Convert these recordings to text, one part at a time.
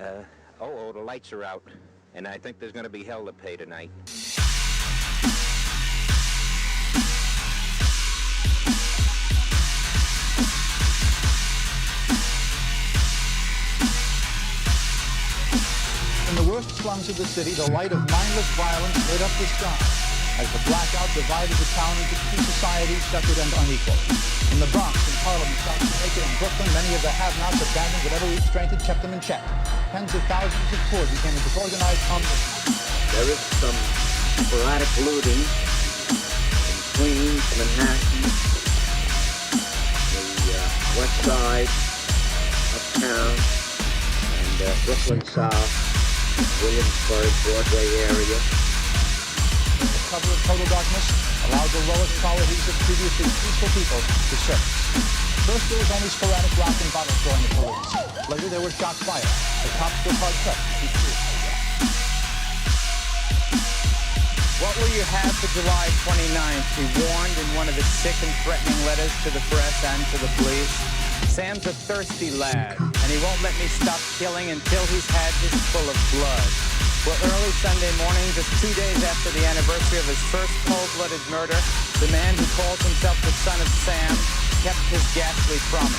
The lights are out, and I think there's going to be hell to pay tonight. In the worst slums of the city, the light of mindless violence lit up the sky as the blackout divided the town into two societies, separate and unequal. In the Bronx, in Harlem, South Jamaica, and Brooklyn, many of the have-nots abandoned whatever restraint had kept them in check. Tens of thousands of poor became a disorganized community. There is some sporadic looting in Queens, Manhattan, the West Side, Uptown, and Brooklyn South, Williamsburg, Broadway area. The cover of total darkness allowed the lowest qualities of previously peaceful people to surface. First, there was only sporadic rock and bottle throwing at police. Later, there was shot fire. The cops were hard pressed to keep cool. What will you have for July 29th? He warned in one of his sick and threatening letters to the press and to the police. Sam's a thirsty lad, and he won't let me stop killing until he's had his full of blood. Well, early Sunday morning, just 2 days after the anniversary of his first cold-blooded murder, the man who calls himself the son of Sam kept his ghastly promise.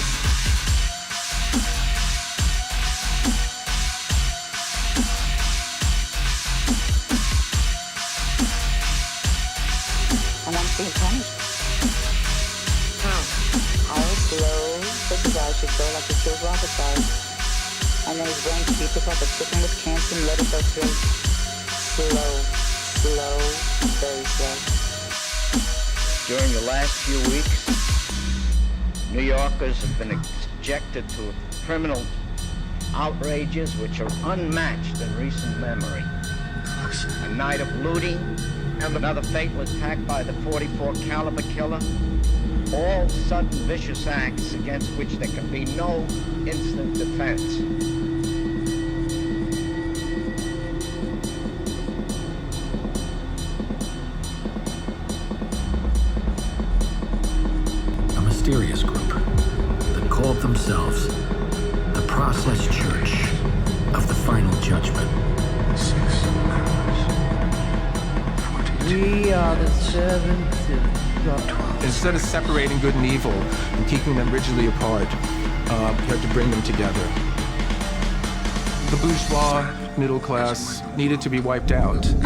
I want to see him punished. How? How slow? First of all, I should go like he killed Robert. And then his brain should be took like a chicken with cancer and let it go through. Slow, slow, very slow. During the last few weeks, New Yorkers have been subjected to criminal outrages which are unmatched in recent memory. A night of looting, and another fatal attack by the .44 caliber killer. All sudden vicious acts against which there can be no instant defense. A mysterious group that called themselves the Process Church of the Final Judgment. 6 hours, 42. We are the servants of God. Instead of separating good and evil and keeping them rigidly apart, you had to bring them together. The bourgeois middle class needed to be wiped out. And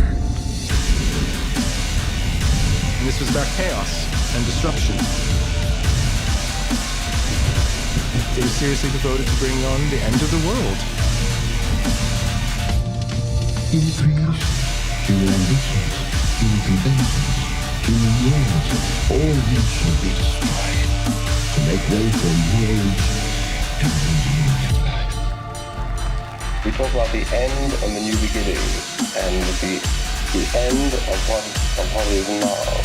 this was about chaos and disruption. They were seriously devoted to bringing on the end of the world. Increase human ambitions, human conventions, human loyalty, all these shall be destroyed to make way for new age and renewed life. We talk about the end and the new beginning, and the end of what is now,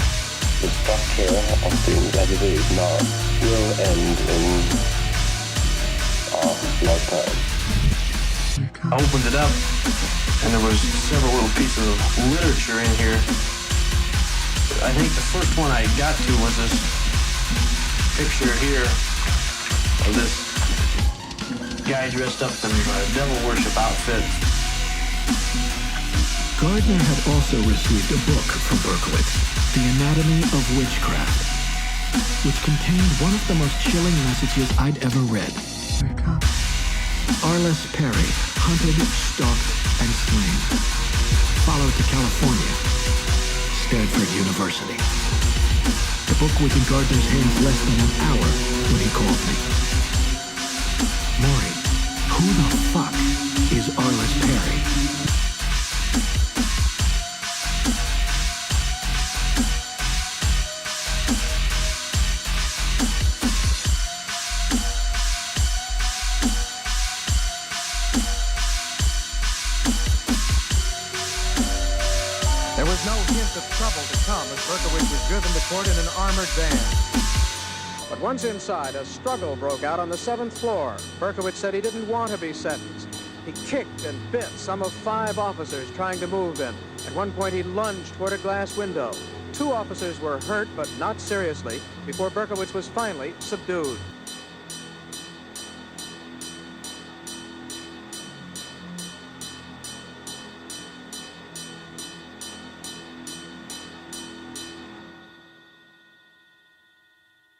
the structure of things as it is now, will end in our lifetime. I opened it up, and there was several little pieces of literature in here. I think the first one I got to was this picture here of this guy dressed up in a devil worship outfit. Gardner had also received a book from Berkowitz, The Anatomy of Witchcraft, which contained one of the most chilling messages I'd ever read. Arliss Perry, hunted, stalked, and slain. Followed to California, Stanford University. The book was in Gardner's hands less than an hour when he called me. Maury, who the fuck is Arliss Perry? There was no hint of trouble to come as Berkowitz was driven to court in an armored van. But once inside, a struggle broke out on the 7th floor. Berkowitz said he didn't want to be sentenced. He kicked and bit some of 5 officers trying to move him. At one point, he lunged toward a glass window. 2 officers were hurt, but not seriously, before Berkowitz was finally subdued.